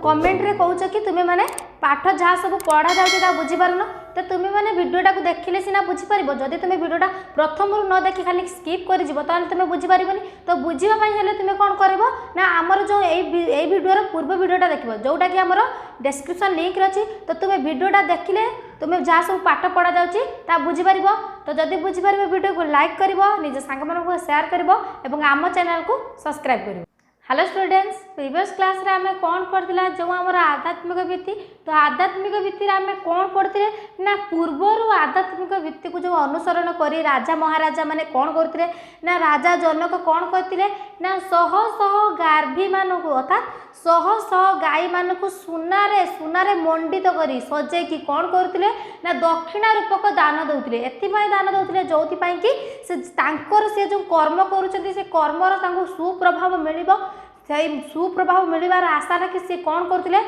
Comment रे कहूछ कि तुम्हें माने पाठ जहाँ सब पढ़ा जाऊँगा बुझी पारन तो तुम्हें मैंने भिडटा को देखिले सीना बुझीपार जदि तुम्हें भिडटा प्रथम न देखी खाली स्किप कर तुम्हें बुझीपार तो बुझापी तुम्हें कौन कर ना आमर जो यही भिडर पूर्व भिडटा देख जोटा कि आमर डिस्क्रिप्शन लिंक अच्छी तो तुम्हें भिडटा देखिले तुम्हें जहाँ सब पाठ पढ़ा जाऊँगी बुझीपार तो जदि बुझीपार भिडियो को लाइक कर निज सांग मान शेयर कर आम चैनल को सब्सक्राइब कर। हेलो स्टूडेंट्स प्रीवियस क्लास रे आमे कौन पढ़थिला जो हमर आध्यात्मिक भित्ति तो आध्यात्मिक भित्ति रे आमे कौन पढ़थिले ना पूर्वरु आध्यात्मिक भित्ति को जो अनुसरण करी राजा महाराजा माने कौन करथिले ना राजा जनक कौन करथिले ना शह शह गार्भी मानकु अर्थात शह शह गाई मानकु सुनारे मंडित करी सजे की कौन करथिले ना दक्षिणा रूपक दान दउथिले एथिपाई दान दउथिले जोथि पाई कि से तांकर से जो कर्म करूछन्ती से कर्मर तांको सुप्रभाव मिलिबो से सुप्रभाव मिलबार आशा रखी सी कौन करते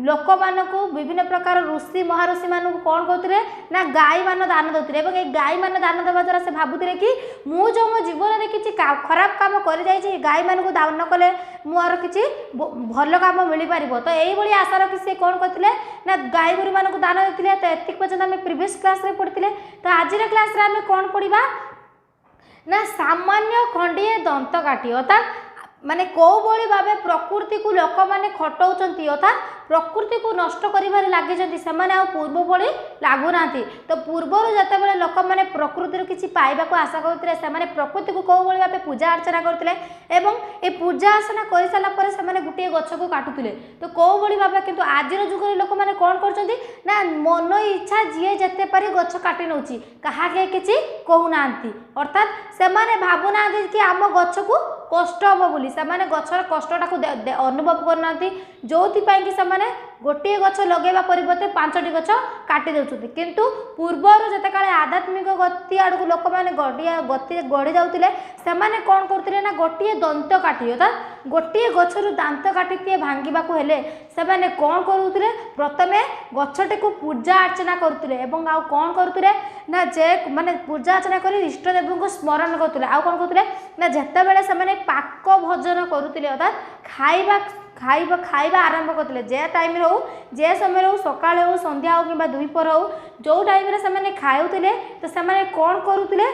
लोक मानक विभिन्न प्रकार ऋषि महाऋषि मानक कौन करते ना गाई मान दान दौते गाई मान दान देवा द्वारा से भावुले कि मुझे मो जीवन में किसी खराब काम कर गाई मान दान कले मोर किसी भल कम मिल पार तो यही आशा रखी सी कौन करते ना गाई गोरु मानक दान देते तो एतिक पर्यटन आम प्रीवियस क्लास रे पढ़ते तो आज क्लास रे आम कौन पढ़ा ना सामान्य खंडीय दंत काठी अर्थात माने कौ भली भाव प्रकृति को लोक मैंने खटाऊँच अर्थात प्रकृति को नष्ट कर लगे से पूर्व भली लगुना तो पूर्वर जिते बड़े लोक मैंने प्रकृति किसी पाइबा को आशा करते से प्रकृति को कौ भली भाव पूजा अर्चना करते ये पूजा अर्चना कर सारापर से गोटे गछ को काटुले तो कौ भली भाव कि आज जुग लोक मैंने कौन कर मन इच्छा जी जिते पारे गछ काटी नौ क्या किसी कहूना अर्थात से भावुना कि आम गछ को कष्ट हम बोली से गचर कष्टा को अनुभव करना जो कि गोटे गछ लगेवा परिवर्ते 5टी गछ काटी देउछथि किंतु पूर्वर जते काले आध्यात्मिक गति आड़ लोक मैंने गति गढ़ी जाउतिले सेमाने कोन करथिले ना गोटे दंत काटी अर्थात गोटे गछरु दांत काटी भांगिबा को हेले सेमाने कोन करूथिले प्रथमे गछटे को पूजा अर्चना करूथिले एवं आ कोन करूथिले ना जे माने पूजा अर्चना करी इष्ट देव को स्मरण करूथिले आ कोन करूथिले ना जेते बेले सेमाने पाक भोजन करूथिले अर्थात खाइबा आरंभ करते जे टाइम हो जे समय हो सकाल हो संध्या हो कि दुईपर हो जो टाइम से खाऊले तो से कौन करुले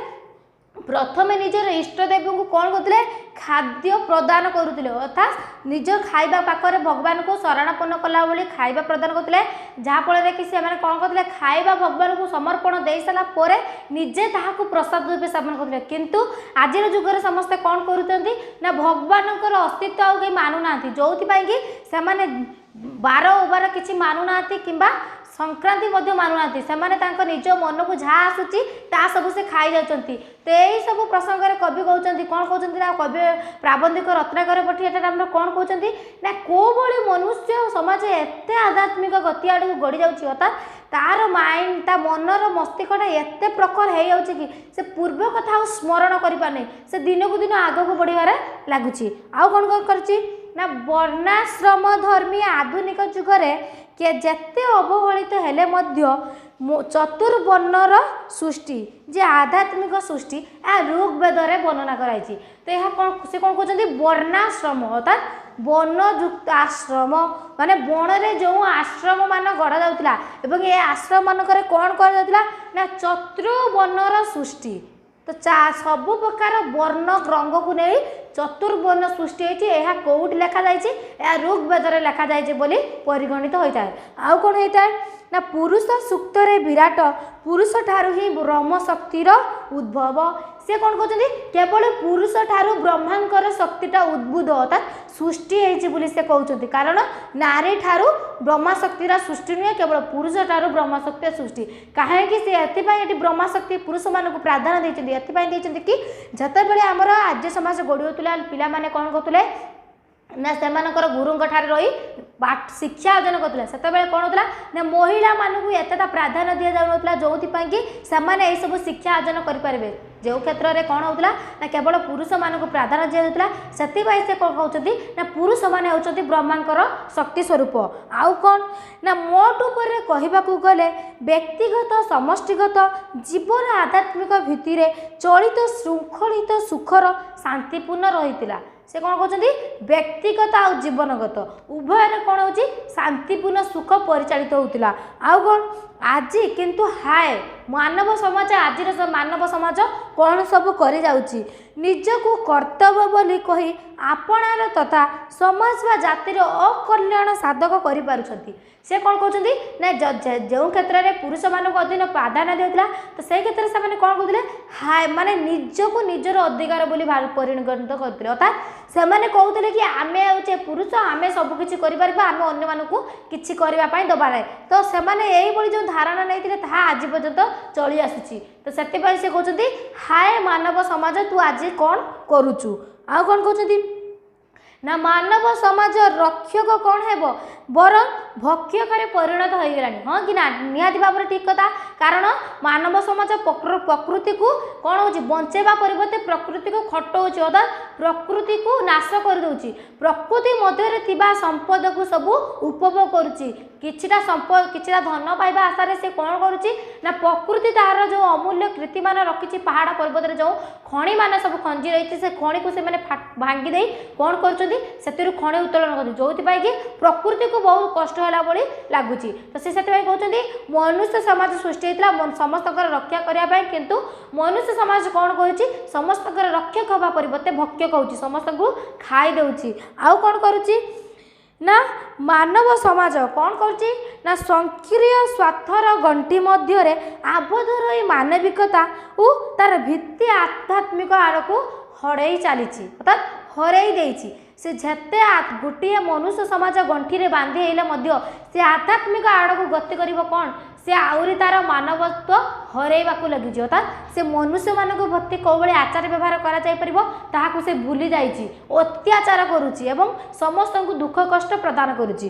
प्रथमे निजर इष्टदेव को कौन करते खाद्य प्रदान करुले अर्थात निज खाइबा पाखरे भगवान को शरणापन्न कला भाई खाइबा प्रदान करते जहाँफल कि से कौन करते खाइबा भगवान को समर्पण दे सारापर निजे ताहाको प्रसाद रूपे सेवन करते किंतु आज जुगरे समस्ते कौन करुँच भगवान अस्तित्व आउ कहीं मानुना जो कि से बार ओबार किसी मानुना कि संक्रांति मानुना से निज मन को जहाँ आसूची ता सब से खाई जाती तो यही सब प्रसंग में कवि कहते कौन कहते ना कवि प्राबंधिक रत्नाकर पठी एटार कौन कहते ना कौ भली मनुष्य समाज एत आध्यात्मिक गति आड़ को गड़ी जाऊँगी अर्थात तार माइंड ता मनर मस्तिष्कटा एत प्रखर हो जाऊँगी कि से पूर्व कथा स्मरण करें से दिन को दिन आग को बढ़िया लगुच आउ कौन कर वर्णाश्रम धर्मी आधुनिक जुगरे के जेते अवहेलित हेले मध्य चतुर्वर्णर सृष्टि जे आध्यात्मिक सृष्टि ऋग्वेद में वर्णना कराई तो यह कौन से कौन कहते वर्णाश्रम अर्थात वनयुक्त आश्रम माने वन रे जो आश्रम मान गढ़ा जाउतिला एवं ये आश्रम मानक कौन कर जाउतिला ना चतुर्वर्णर सृष्टि तो सबु प्रकार वर्ण रंग को नहीं चतुर्वर्ण सृष्टि होती है कौट लिखा जाए ऋग्वेद लिखा जाए बोली परिगणित होता है आउ कौन होता है ना पुरुष सूक्त विराट पुरुष ठारू ही ब्रह्म शक्तिर उद्भव से कौन कहते केवल पुरुष ठारू ब्रह्मांकर शक्तिटा उद्भूत अर्थात सृष्टि होती से कहते कारण नारी ठारू ब्रह्मा शक्तिर सृष्टि नुहे केवल पुरुष ठारू ब्रह्म शक्ति सृष्टि कहीं ब्रह्मा शक्ति पुरुष मान प्राधान्य देते कि जिते बड़े आमर आर्य समाज गढ़ी होता पिला कौन कहते ना से गुरु रही शिक्षा अर्जन करते से कौन होता ना महिला मानू एतटा प्राधान्य दि जाऊला जो कि से सब शिक्षा अर्जन करेंगे जो क्षेत्र में कौन होता ना केवल पुरुष मानक प्राधान्य दि जाऊला से कौन कहते ना पुरुष मैंने होती ब्रह्मांकर शक्ति स्वरूप आउ कौन ना मोट उपर कहवाक गले व्यक्तिगत समष्टिगत जीवन आध्यात्मिक भित्ति चलित श्रृंखलित सुखर शांतिपूर्ण रही से कौन कहते व्यक्तिगत आ जीवनगत उभय कौन हो शांतिपूर्ण सुख परिचालित होता आउ कौन आज किंतु हाय मानव समाज आज मानव समाज कौन सब करी जाउची निजकू कर्तव्य बोली कही आपणार तथा समाज व जातिर अकल्याण साधक करि पारुछंती से कौन कहते ना जो क्षेत्र में पुरुष मानक अधीन प्राधान्य देउतला तो से क्षेत्र से माने कौन कहते हाय माने निजकू निजर अधिकार बोली परिगणित करते अर्थात से माने कहते कि आमे होचे पुरुष आमे सब किछि करि परबा आमे अन्य मानकू किछि करबा पई दबा नै तो से माने एही बड़ी जो धारणा नैतिले ता आज पर्यंत चली आसुची तो सेति पई से कहते हाय मानव समाज तू आज कौन करूचु आ कौन कहते ना मानव समाज रक्षक कौन है बरं भक्षकर परिणत हो गलानी हाँ कि ना निहाती भाव ठीक कथा कारण मानव समाज प्रकृति को कौन हो बंचेबा परिवर्ते प्रकृति को खटौच अर्थात प्रकृति को नाश कर दउची प्रकृति मध्य थिबा संपद को सब उपभोग करुची किछिटा संपद किछिटा धन पाइबा आशा से कौन करुची ना प्रकृति तार जो अमूल्य कृति मान रखी पहाड़ पर्वत जो खणी मान सब खंजी रही से खणी को से भांगी दे कौन कर खणी उत्तोलन कर जो कि प्रकृति को बहुत कष्ट है भाई लगुच तो से कहते मनुष्य समाज सृष्टि होता समस्त रक्षा करने किंतु मनुष्य समाज कौन कर समस्त रक्षक हवा परिवर्ते भक्षक हो समस्त को खाई दे आउ कौन करुच्ची ना मानव समाज कौन करुच्ची ना सक्रिय स्वार्थर गंटी मध्य आबद्ध रही मानविकता और तार भित्ति आध्यात्मिक आड़ को हड़ई चली अर्थात हरई देछि से जेते गोटे मनुष्य समाज गंठी रे बांधी हेले से आध्यात्मिक आड़ को गति करिवो कौन से आउरी तार मानवत्व हरैवाकू लगी अर्थात से मनुष्य मान भक्ति कौ भाई आचार व्यवहार करा से भूली जाइए अत्याचार करुच्ची एवं समस्त को दुख कष्ट प्रदान करुच्ची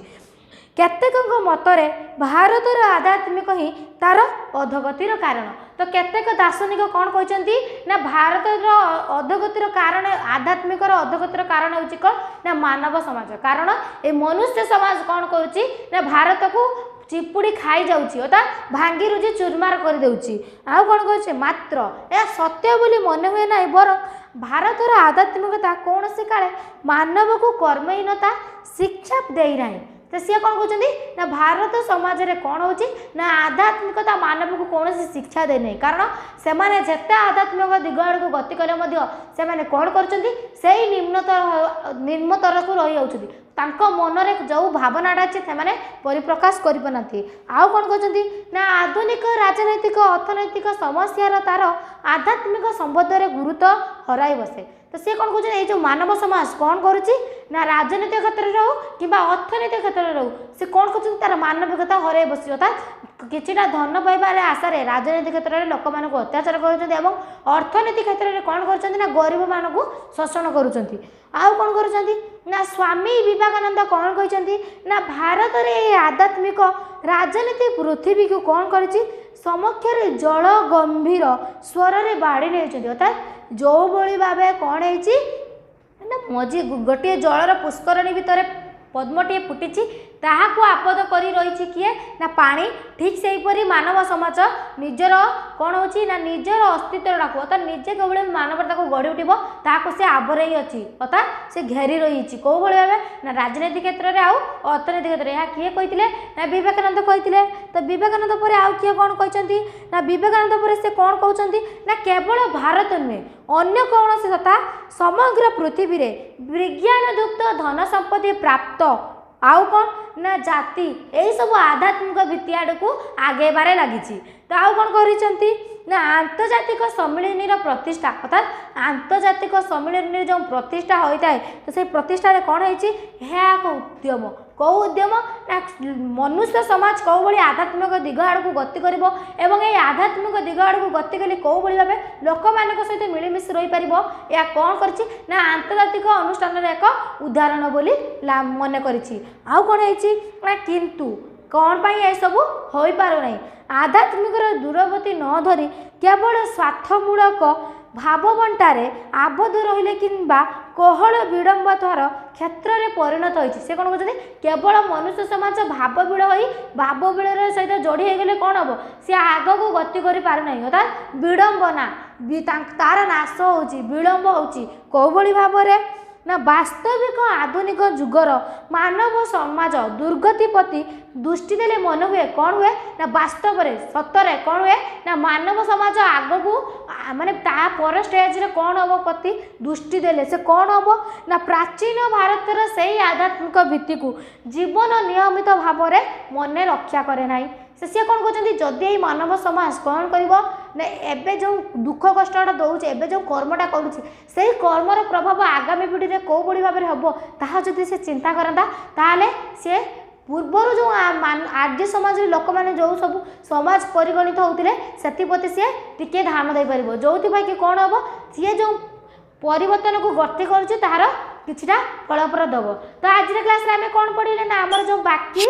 केतेक मतरे भारतर आध्यात्मिक ही तार अधोगतिर कारण तो केतेक दार्शनिक कौन कहते ना भारतर अधोगतिर कारण आध्यात्मिक अधोगतिर कारण होची कौन ना मानव समाज कारण ए मनुष्य समाज कौन करुच्ची ना भारत को चिपुड़ी खाई जाउची अर्थात भांगी रुजी चुरमार कर देउची आ कौन कहছে मात्र ए सत्य बोली मन हुए ना बर भारतर आध्यात्मिकता कौन से काले मानव को कर्महीनता शिक्षा दे ना तो सी कौन कहते ना भारत समाज रे कौन हो ना आध्यात्मिकता मानव को कौन सी शिक्षा दे नहीं कारण से माने जेते आध्यात्मिक दिग आड़ को गति कले से माने कौन करछंती सेही निम्नतर को रही जाउछंती तांको मनरे जो भावनाटा अच्छे से परिप्रकाश करपारती आउ कौन कहते ना आधुनिक राजनैतिक अर्थनैतिक समस्यार तार आध्यात्मिक संबंध में गुरुत्व हराई बसे तो सी कौन कहते ये जो मानव समाज कौन करुच्ची ना राजनीतिक क्षेत्र में हो कि अर्थनैतिक क्षेत्र में हो से कौन कर तार मानविकता हराई बस अर्थात किछिटा धन पाइबार आशार राजनीतिक क्षेत्र में लोक मान अत्याचार कर अर्थनीति क्षेत्र में कौन कर गरीब मान शोषण करुँच आउ कौन कर ना स्वामी विवेकानंद कौन कहते ना भारत रे आध्यात्मिक राजनीति पृथ्वी को कौन करिछि समक्ष जल गंभीर स्वर रे बाड़ी नहीं अर्थात जो भली भाव कौन है मझी गोटे जलर पुष्करणी भितर पद्मटे फुटी ताहाको आबद्ध करी रही किए ना पानी ठीक से हीपरी मानव समाज निजर कौन होची ना निजर अस्तित्व अर्थात निजे केवल मानवता को गढ़ी उठिब ताहाको से आवरई अच्छी अर्थात से घेरी रही कौ भाव ना राजनीति क्षेत्र में आउ अर्थनीति क्षेत्र में किए कहते ना विवेकानंद कहते तो विवेकानंद पर आउ किए कौन कहते ना विवेकानंद पर से कौन कहते ना केवल भारत नुहे अन्य कौन से तथा समग्र पृथ्वी रे विज्ञान युक्त धन संपत्ति प्राप्त आउ कौन ना जाति यही सब आध्यात्मिक भित्ति आड़ को आगे बारे लगी तो आउ कौन करिसेंती ना आंतर्जातिक सम्मिलनी प्रतिष्ठा अर्थात आंतर्जातिक सम्मिलनी जो प्रतिष्ठा होता है तो से प्रतिष्ठा रे कौन होइछि यह एक उद्यम कौ उद्यम ना मनुष्य समाज कौ भाई आध्यात्मिक दिग आड़ को गति कर ये आध्यात्मिक दिग आड़ को गति कले कौ भाई भाव लोक मान सहित मिलमिश रही पार या कौन कर ना आंतर्जातिक अनुष्ठान एक उदाहरण बोली मन कर कौन है किंतु कौन पाई ये सब हो पार नहीं आध्यात्मिक दूरवर्ती न धरी केवल स्वार्थमूलक भाव बंटारे आबद्ध रहिले किंबा कोहल विडंबतार क्षेत्र में परिणत होती से कौन कहते केवल मनुष्य समाज भाव विड़ हो भाव विड़ सहित जोड़ी होगले कौन हम सी आग को गति कर पारना अर्थात विडंबना तार नाश हो विलंब हो कौ भाव में ना वास्तविक आधुनिक जुगर मानव समाज दुर्गति प्रति दृष्टि देले मन हुए कौन हुए ना वास्तव में सतरे कौन हुए ना मानव समाज आग को माने ता पर स्टेज रे कौन हम प्रति दृष्टि देले से कौन हम ना प्राचीन भारतर से आध्यात्मिक भित्ति को जीवन नियमित भाव में मन रक्षा करे नाही से कौन कहते जदि मानव समाज कौन कर एबे जो दुख कष्टा दौचे एबे जो कर्मटा करुच्ची से कर्मर प्रभाव आगामी पीढ़ी में कौ भली भाव में हम ताहा जदि से चिंता करता ताहले से पूर्वर जो आद्य समाज लोक मैंने जो सब समाज परिगणित होते से सी टिके ध्यान दे पार जो कि कौन हम सी जो परिवर्तन को गति करुच्चे तार किछिटा फलप्रद हम तो आज क्लास रे आम कौन पढ़े ना आमर जो बाकी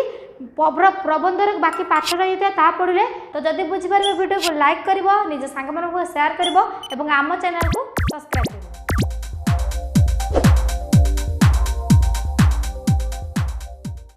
प्रबंधर बाकी पाठ रही था पढ़ले तो जदि बुझीपार वीडियो को लाइक कर निज सांग सेयार कर आम चैनल को सब्सक्राइब कर।